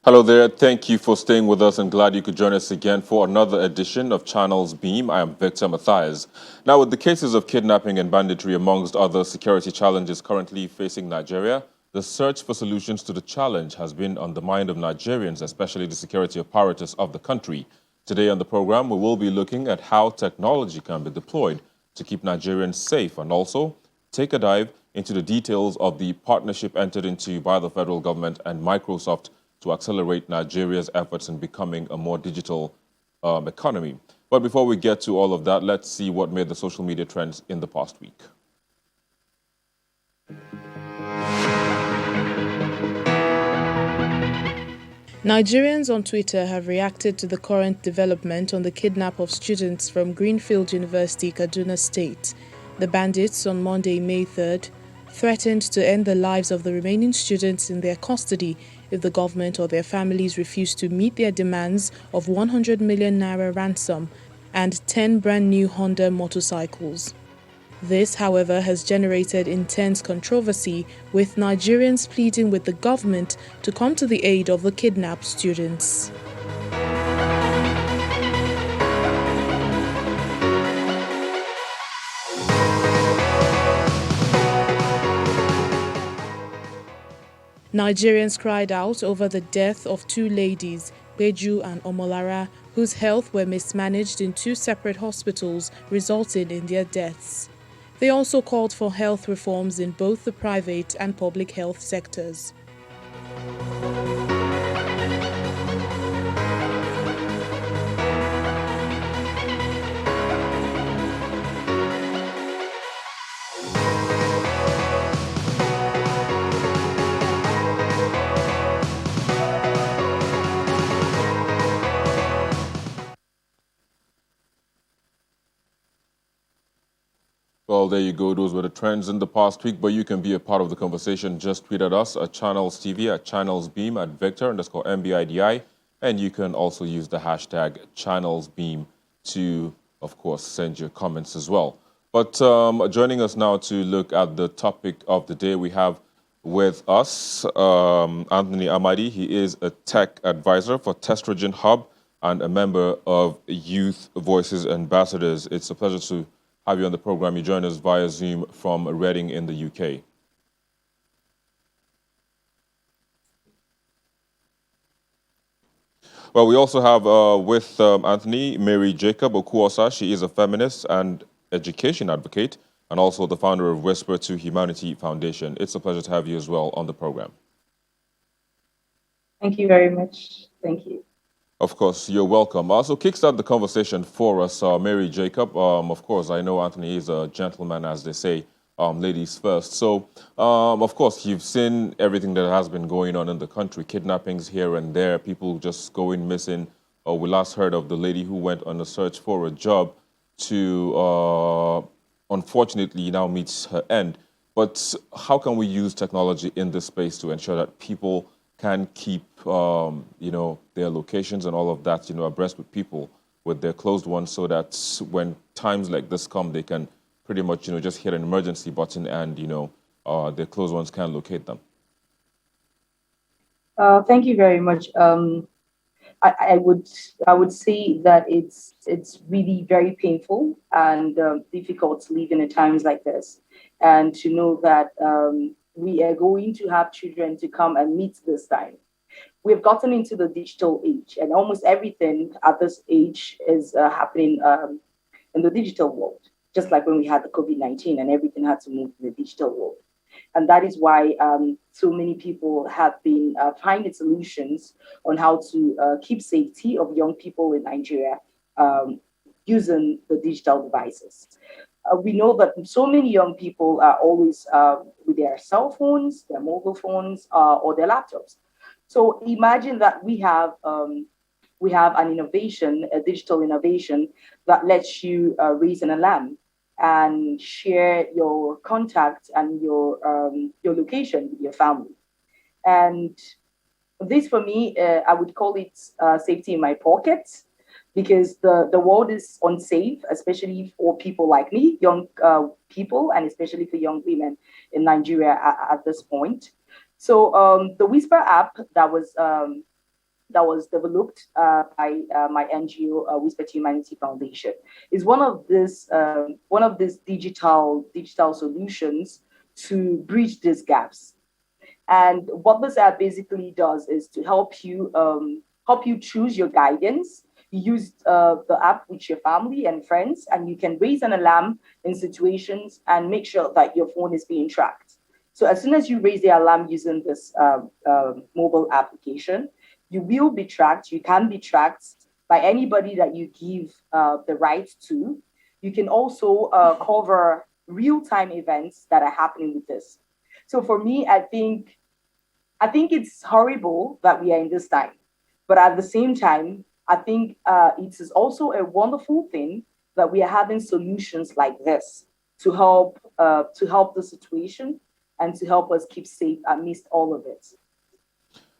Hello there. Thank you for staying with us and glad you could join us again for another edition of Channels Beam. I am Victor Matthias. Now, with the cases of kidnapping and banditry, amongst other security challenges currently facing Nigeria, the search for solutions to the challenge has been on the mind of Nigerians, especially the security apparatus of the country. Today on the program, we will be looking at how technology can be deployed to keep Nigerians safe and also take a dive into the details of the partnership entered into by the federal government and Microsoft to accelerate Nigeria's efforts in becoming a more digital economy. But before we get to all of that, let's see what made the social media trends in the past week. Nigerians on Twitter have reacted to the current development on the kidnap of students from Greenfield University, Kaduna State. The bandits on Monday, May 3rd, threatened to end the lives of the remaining students in their custody if the government or their families refuse to meet their demands of 100 million naira ransom and 10 brand new Honda motorcycles. This, however, has generated intense controversy, with Nigerians pleading with the government to come to the aid of the kidnapped students. Nigerians cried out over the death of two ladies, Beju and Omolara, whose health were mismanaged in two separate hospitals, resulting in their deaths. They also called for health reforms in both the private and public health sectors. Well, there you go. Those were the trends in the past week, but you can be a part of the conversation. Just tweet at us at Channels TV, at Channels Beam, at Victor_MBIDI, and you can also use the hashtag Channels Beam to, of course, send your comments as well. But joining us now to look at the topic of the day, we have with us Anthony Amadi. He is a tech advisor for Testrogen Hub and a member of Youth Voices Ambassadors. It's a pleasure to have you on the program. You join us via Zoom from Reading in the UK. Well, we also have with Anthony, Mary Jacob Okuosa. She is a feminist and education advocate and also the founder of Whisper to Humanity Foundation. It's a pleasure to have you as well on the program. Thank you very much. Thank you. Of course, you're welcome. Also, kickstart the conversation for us, Mary Jacob. Of course, I know Anthony is a gentleman, as they say, ladies first. So, of course, you've seen everything that has been going on in the country, kidnappings here and there, people just going missing. We last heard of the lady who went on a search for a job to, unfortunately, now meets her end. But how can we use technology in this space to ensure that people can keep, their locations and all of that, abreast with people, with their closed ones, so that when times like this come, they can pretty much, just hit an emergency button and, their closed ones can locate them? Thank you very much. I would say that it's really very painful and difficult to live in times like this, and to know that we are going to have children to come and meet this time. We've gotten into the digital age, and almost everything at this age is happening in the digital world, just like when we had the COVID-19 and everything had to move to the digital world. And that is why so many people have been finding solutions on how to keep safety of young people in Nigeria using the digital devices. We know that so many young people are always with their cell phones, their mobile phones, or their laptops. So imagine that we have an innovation, a digital innovation that lets you raise an alarm and share your contact and your location with your family. And this, for me, I would call it safety in my pocket, because the world is unsafe, especially for people like me, young people, and especially for young women in Nigeria at this point. So the Whisper app that was that was developed by my NGO, Whisper to Humanity Foundation. Is one of these digital solutions to bridge these gaps. And what this app basically does is to help you choose your guidance. You use the app with your family and friends, and you can raise an alarm in situations and make sure that your phone is being tracked. So as soon as you raise the alarm using this mobile application, you will be tracked. You can be tracked by anybody that you give the right to. You can also cover real-time events that are happening with this. So for me, I think it's horrible that we are in this time, but at the same time, I think it is also a wonderful thing that we are having solutions like this to help the situation and to help us keep safe amidst all of it.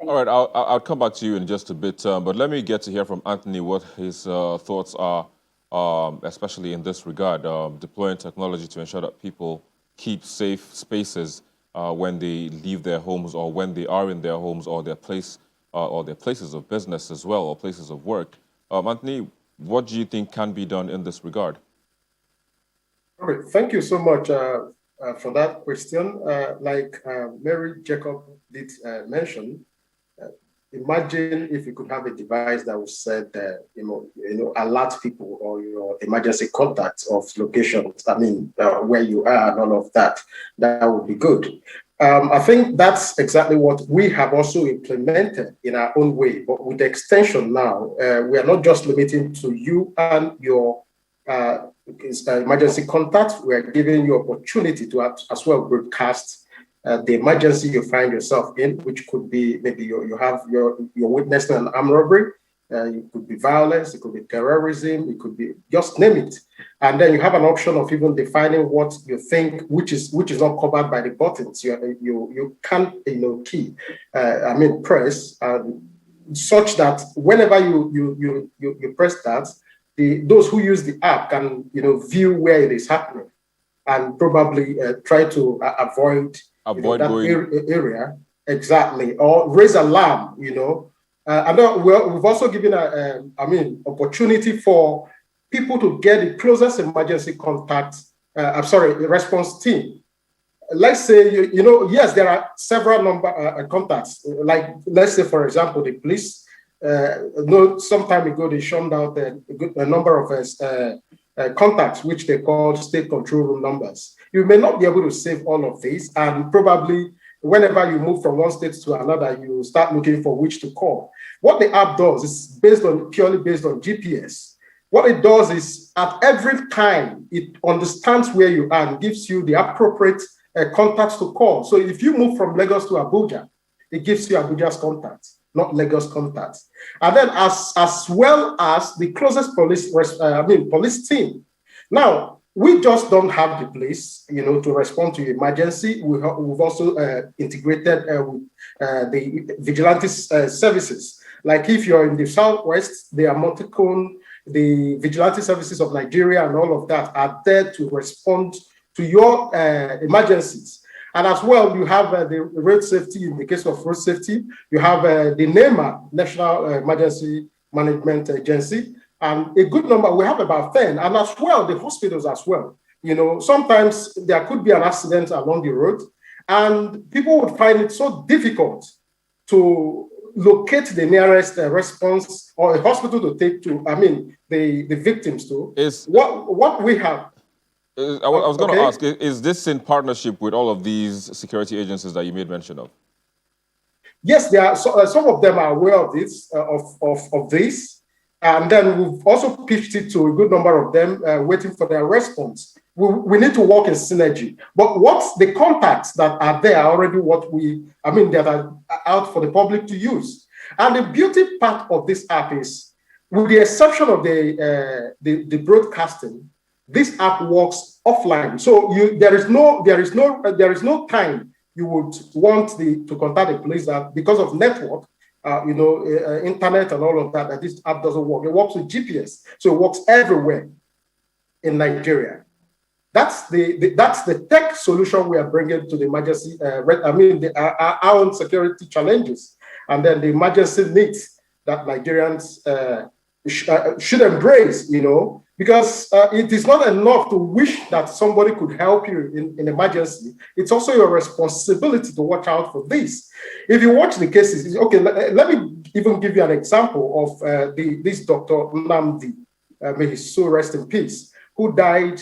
All right, I'll come back to you in just a bit, but let me get to hear from Anthony what his thoughts are, especially in this regard, deploying technology to ensure that people keep safe spaces when they leave their homes or when they are in their homes or their places of business as well or places of work. Anthony, what do you think can be done in this regard? Okay, thank you so much for that question. Like Mary Jacob did mention, imagine if you could have a device that would set, alert people or your emergency contacts of locations. I mean, where you are and all of that. That would be good. I think that's exactly what we have also implemented in our own way. But with the extension now, we are not just limiting to you and your emergency contacts. We are giving you opportunity to as well broadcast the emergency you find yourself in, which could be maybe you're witnessing an armed robbery, it could be violence, it could be terrorism, it could be just name it, and then you have an option of even defining what you think which is not covered by the buttons you can't key, press, such that whenever you press that, those who use the app can view where it is happening and probably try to avoid that area, exactly, or raise alarm, and then we've also given opportunity for people to get the closest emergency contact, response team. Let's say, yes, there are several number contacts, like let's say, for example, the police, some time ago, they shunned out a number of contacts, which they call state control room numbers. You may not be able to save all of these, and probably whenever you move from one state to another, you start looking for which to call. What the app does is purely based on GPS. What it does is at every time it understands where you are and gives you the appropriate contacts to call. So if you move from Lagos to Abuja, it gives you Abuja's contacts, not Lagos contacts. And then as well as the closest police team. Now, we just don't have the place, to respond to emergency. We've also integrated with the vigilante services. Like if you're in the Southwest, the Amoticon, the vigilante services of Nigeria and all of that are there to respond to your emergencies. And as well, you have the road safety. In the case of road safety, you have the NEMA, National Emergency Management Agency, and a good number. We have about 10, and as well, the hospitals as well. Sometimes there could be an accident along the road, and people would find it so difficult to locate the nearest response or a hospital to take to, the victims to. What we have. I was going to ask, is this in partnership with all of these security agencies that you made mention of? Yes, there are. Some of them are aware of this, of this. And then we've also pitched it to a good number of them, waiting for their response. We need to work in synergy. But what's the contacts that are there are already that are out for the public to use. And the beauty part of this app is, with the exception of the broadcasting, this app works offline. So there is no time you would want to contact the police that because of network. Internet and all of that this app doesn't work. It works with GPS, so it works everywhere in Nigeria. That's the tech solution we are bringing to the emergency. Our own security challenges and then the emergency needs that Nigerians should embrace, because it is not enough to wish that somebody could help you in emergency. It's also your responsibility to watch out for this. If you watch the cases, okay, let me even give you an example of this Dr. Nnamdi, may his soul rest in peace, who died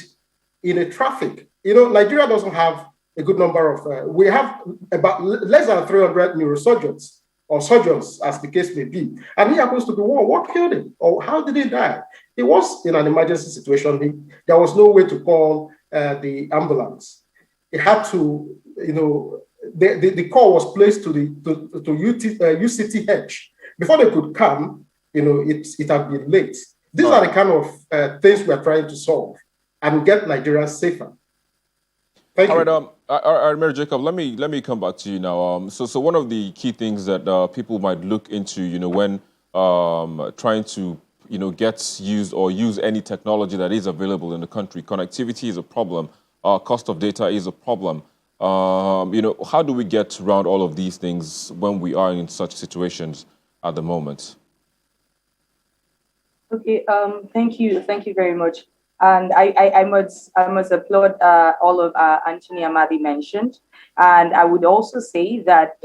in a traffic. Nigeria doesn't have a good number of, we have about less than 300 neurosurgeons or surgeons, as the case may be. And he happens to be one. What killed him? Or how did he die? He was in an emergency situation. There was no way to call the ambulance. He had to, the call was placed to UCTH. Before they could come, it had been late. These are the kind of things we're trying to solve and get Nigerians safer. Thank you. All right, Mary Jacob, let me come back to you now. So one of the key things that people might look into, when trying to, get used or use any technology that is available in the country, connectivity is a problem. Cost of data is a problem. How do we get around all of these things when we are in such situations at the moment? Okay, thank you very much. And I must applaud all of Anthony Amadi mentioned, and I would also say that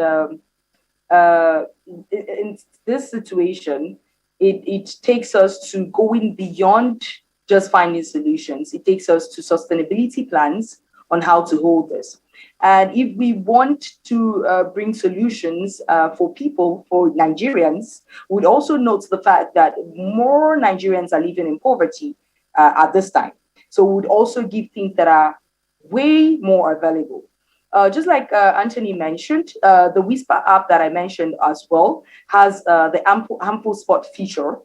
in this situation, it takes us to going beyond just finding solutions. It takes us to sustainability plans on how to hold this. And if we want to bring solutions for people, for Nigerians, we'd also note the fact that more Nigerians are living in poverty at this time. So we would also give things that are way more available. Just like Anthony mentioned, the Whisper app that I mentioned as well has the ample spot feature.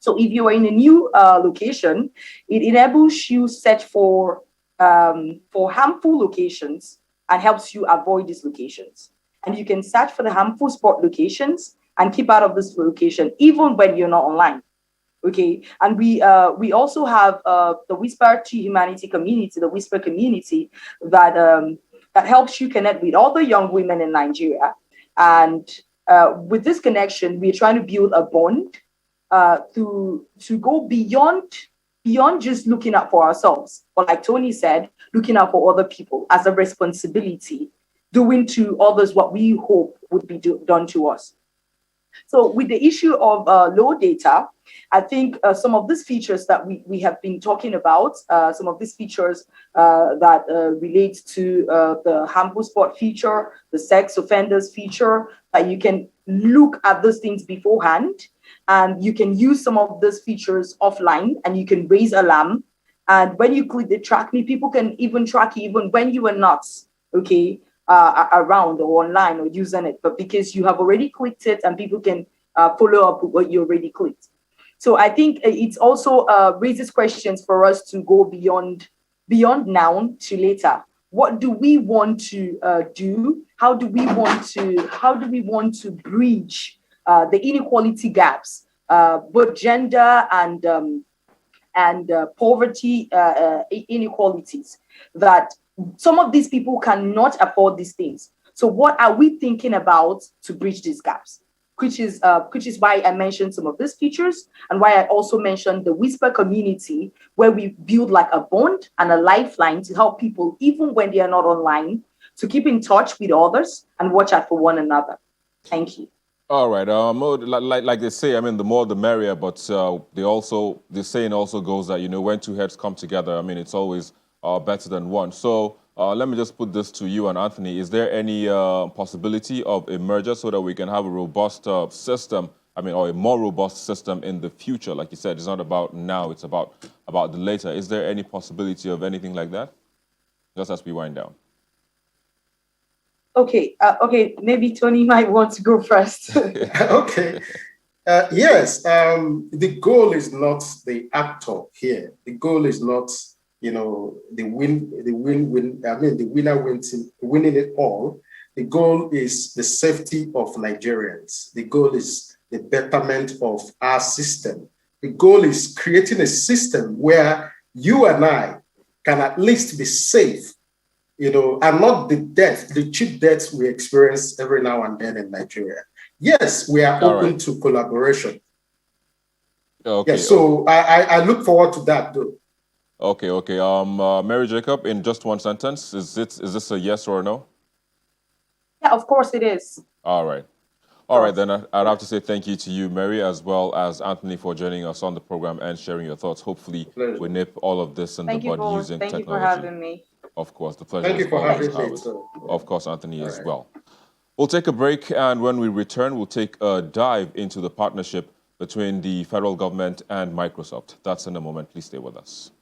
So if you are in a new location, it enables you search for harmful locations and helps you avoid these locations. And you can search for the harmful spot locations and keep out of this location, even when you're not online. Okay, and we also have the Whisper to Humanity community, the Whisper community that helps you connect with all the young women in Nigeria. And with this connection, we're trying to build a bond to go beyond just looking out for ourselves, but like Tony said, looking out for other people as a responsibility, doing to others what we hope would be done to us. So with the issue of low data, I think some of these features that we have been talking about, some of these features that relate to the harmful spot feature, the sex offenders feature, that you can look at those things beforehand, and you can use some of those features offline, and you can raise alarm. And when you click the track me, people can even track you even when you are not, okay, around or online or using it, but because you have already clicked it and people can follow up with what you already clicked. So I think it's also raises questions for us to go beyond now to later. What do we want to do? How do we want to bridge the inequality gaps, both gender and poverty inequalities, that some of these people cannot afford these things. So what are we thinking about to bridge these gaps? Which is why I mentioned some of these features, and why I also mentioned the Whisper community, where we build like a bond and a lifeline to help people, even when they are not online, to keep in touch with others and watch out for one another. Thank you. All right. Like they say, I mean, the more the merrier. But the saying also goes that when two heads come together, I mean, it's always better than one. So let me just put this to you and Anthony. Is there any possibility of a merger so that we can have a robust system? I mean, or a more robust system in the future? Like you said, it's not about now; it's about the later. Is there any possibility of anything like that? Just as we wind down. Okay, maybe Tony might want to go first. Okay. Yes, the goal is not the actor here. The goal is not, the winner winning it all. The goal is the safety of Nigerians. The goal is the betterment of our system. The goal is creating a system where you and I can at least be safe, and not the cheap deaths we experience every now and then in Nigeria. yes, we are All open right. to collaboration. Okay. Yes, so I look forward to that, though. Okay. Okay. Mary Jacob, in just one sentence, is this a yes or a no? Yeah, of course it is. Of All right. All right, course. then I'd have to say thank you to you, Mary, as well as Anthony, for joining us on the program and sharing your thoughts. Hopefully, we Pleasure. nip all of this in the Thank you bud both. using Thank you for technology. having me. Of course, the pleasure Thank is you for always having me, ours. too. Of course, Anthony All as right. well. We'll take a break, and when we return, we'll take a dive into the partnership between the federal government and Microsoft. That's in a moment. Please stay with us.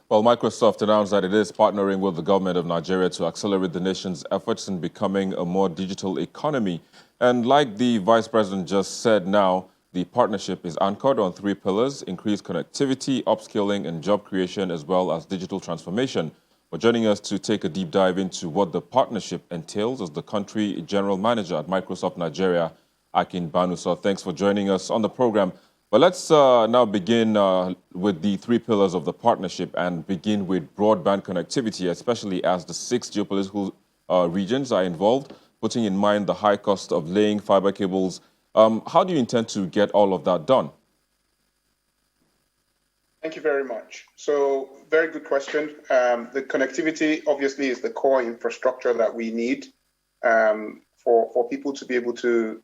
Well, Microsoft announced that it is partnering with the government of Nigeria to accelerate the nation's efforts in becoming a more digital economy. And like the Vice President just said now, the partnership is anchored on three pillars: increased connectivity, upskilling, and job creation, as well as digital transformation. But joining us to take a deep dive into what the partnership entails is the country general manager at Microsoft Nigeria, Akin Banusa. Thanks for joining us on the program. But let's now begin with the three pillars of the partnership and begin with broadband connectivity, especially as the six geopolitical regions are involved, putting in mind the high cost of laying fiber cables. How do you intend to get all of that done? Thank you very much. So, very good question. The connectivity obviously is the core infrastructure that we need for people to be able to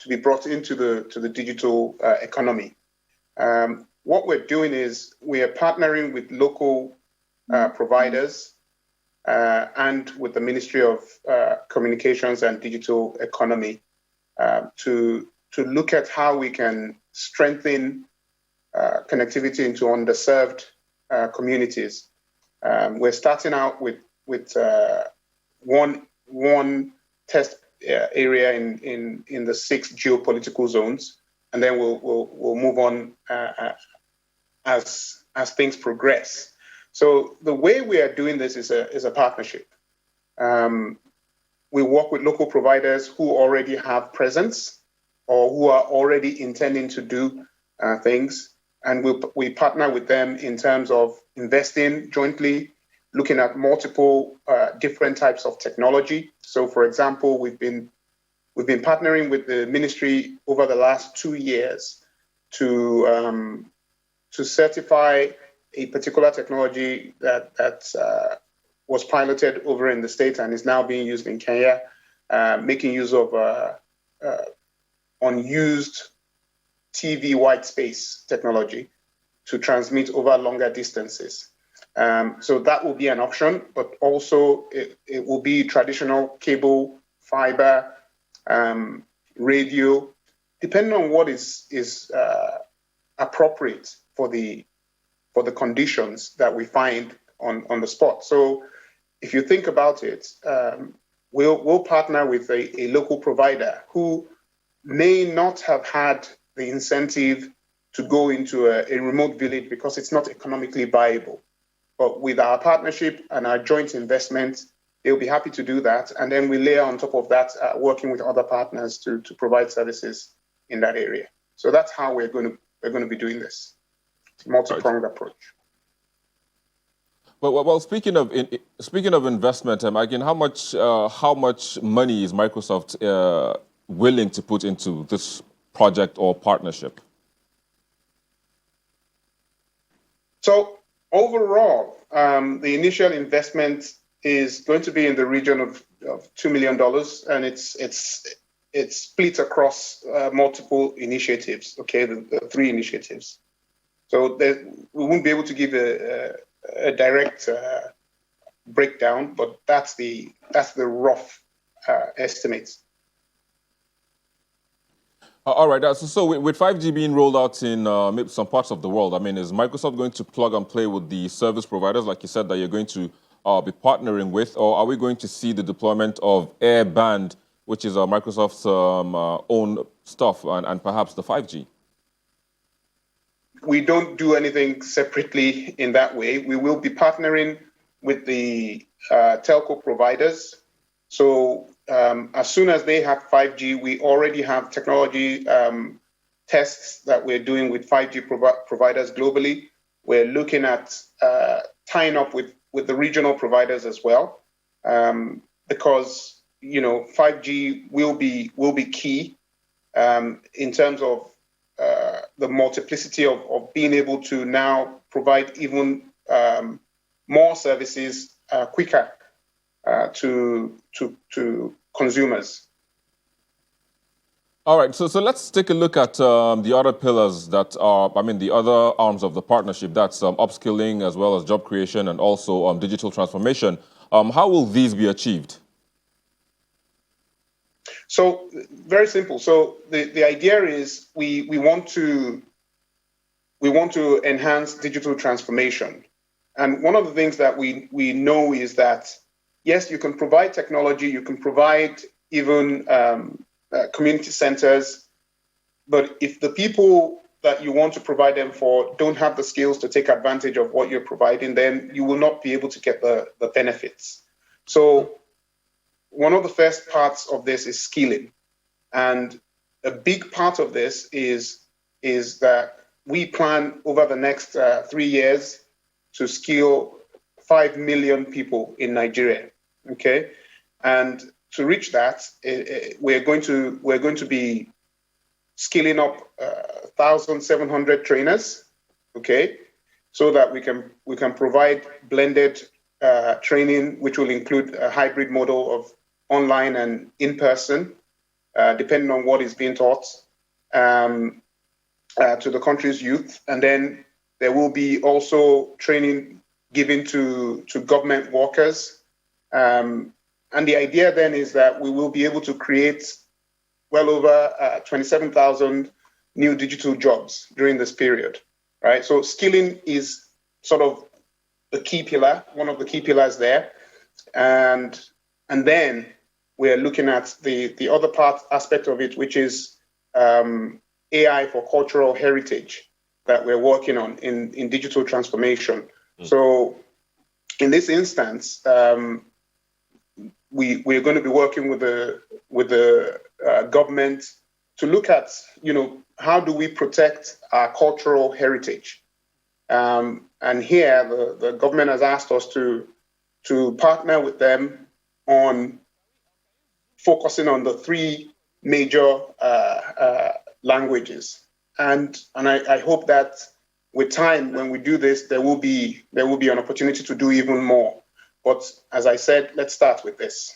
be brought into the digital economy. What we're doing is we are partnering with local providers and with the Ministry of Communications and Digital Economy to look at how we can strengthen connectivity into underserved communities. We're starting out with one test area in the 6 geopolitical zones, and then we'll move on as things progress. So the way we are doing this is a partnership. We work with local providers who already have presence or who are already intending to do things, and we partner with them in terms of investing jointly, looking at multiple different types of technology. So, for example, we've been partnering with the ministry over the last 2 years to certify a particular technology that was piloted over in the States and is now being used in Kenya, making use of unused TV white space technology to transmit over longer distances. So that will be an option, but also it will be traditional cable, fiber, radio, depending on what is appropriate for the conditions that we find on the spot. So if you think about it, we'll partner with a local provider who may not have had the incentive to go into a remote village because it's not economically viable. But with our partnership and our joint investment, they'll be happy to do that. And then we layer on top of that, working with other partners to provide services in that area. So that's how we're going to be doing this. It's a multi-pronged approach. Well, speaking of investment, again, how much money is Microsoft willing to put into this project or partnership? So overall, the initial investment is going to be in the region of $2 million, and it's split across multiple initiatives. Okay, the 3 initiatives. So we won't be able to give a direct breakdown, but that's the rough estimates. All right. So with 5G being rolled out in maybe some parts of the world, I mean, is Microsoft going to plug and play with the service providers, like you said, that you're going to be partnering with, or are we going to see the deployment of air-band which is Microsoft's own stuff, and perhaps the 5G? We don't do anything separately in that way. We will be partnering with the telco providers. So as soon as they have 5G, we already have technology tests that we're doing with 5G providers globally. We're looking at tying up with the regional providers as well, because 5G will be key in terms of the multiplicity of being able to now provide even more services quicker to consumers. All right, so let's take a look at the other pillars that are, the other arms of the partnership. That's upskilling as well as job creation and also digital transformation. How will these be achieved? So very simple. So the idea is we want to enhance digital transformation. And one of the things that we know is that, yes, you can provide technology, you can provide even community centers, but if the people that you want to provide them for don't have the skills to take advantage of what you're providing, then you will not be able to get the benefits. So one of the first parts of this is skilling. And a big part of this is that we plan over the next 3 years to skill 5 million people in Nigeria. Okay, and to reach that, we're going to be skilling up 1,700 trainers. Okay, so that we can provide blended training, which will include a hybrid model of online and in person, depending on what is being taught to the country's youth. And then there will be also training given to government workers. And the idea then is that we will be able to create well over 27,000 new digital jobs during this period, right? So skilling is sort of the key pillar, one of the key pillars there. And then we're looking at the other aspect of it, which is AI for cultural heritage that we're working on in digital transformation. So in this instance, we're going to be working with the government to look at, how do we protect our cultural heritage? And here, the government has asked us to partner with them on focusing on the 3 major languages. And I hope that with time, when we do this, there will be an opportunity to do even more. But as I said, let's start with this.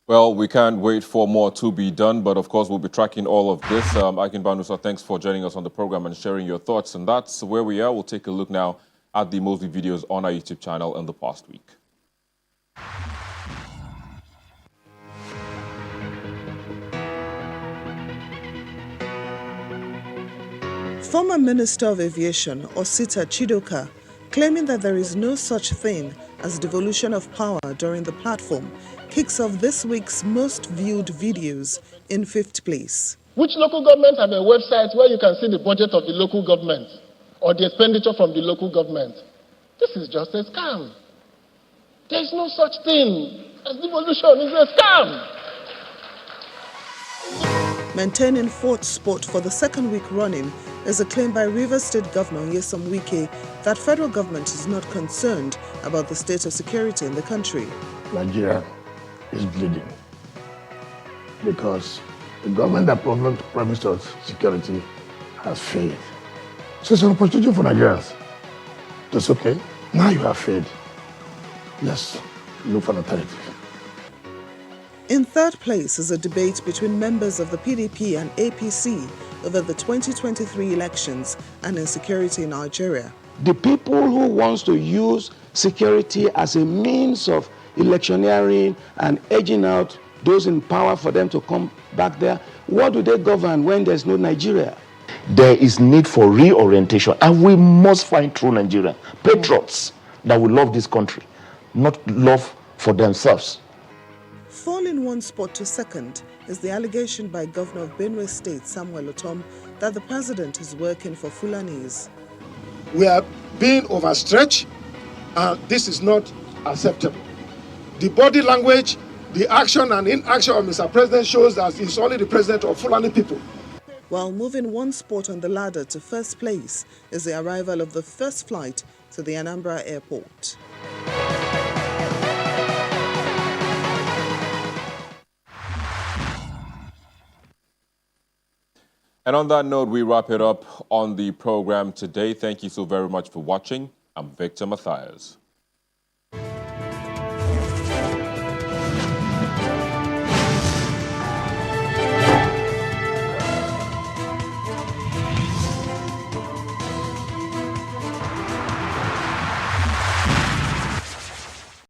Well, we can't wait for more to be done, but of course we'll be tracking all of this. Akin Banusa, thanks for joining us on the program and sharing your thoughts. And that's where we are. We'll take a look now at the most viewed videos on our YouTube channel in the past week. Former Minister of Aviation, Osita Chidoka, claiming that there is no such thing as devolution of power during the platform, kicks off this week's most viewed videos in 5th place. Which local government have a website where you can see the budget of the local government or the expenditure from the local government? This is just a scam. There is no such thing as devolution. It's a scam. Maintaining 4th spot for the 2nd week running is a claim by Rivers State Governor Nyesom Wike that federal government is not concerned about the state of security in the country. Nigeria is bleeding because the government that promised us security has failed. So it's an opportunity for Nigerians. That's okay. Now you have failed. Let's look for an alternative. In 3rd place is a debate between members of the PDP and APC over the 2023 elections and insecurity in Nigeria. The people who wants to use security as a means of electioneering and edging out those in power for them to come back there, what do they govern when there's no Nigeria? There is need for reorientation, and we must find true Nigerian patriots that will love this country, not love for themselves. Falling in one spot to second is the allegation by Governor of Benue State, Samuel Otom, that the president is working for Fulanis. We are being overstretched, and this is not acceptable. The body language, the action and inaction of Mr. President shows that he's only the president of Fulani people. While moving one spot on the ladder to first place is the arrival of the first flight to the Anambra airport. And on that note, we wrap it up on the program today. Thank you so very much for watching. I'm Victor Mathias.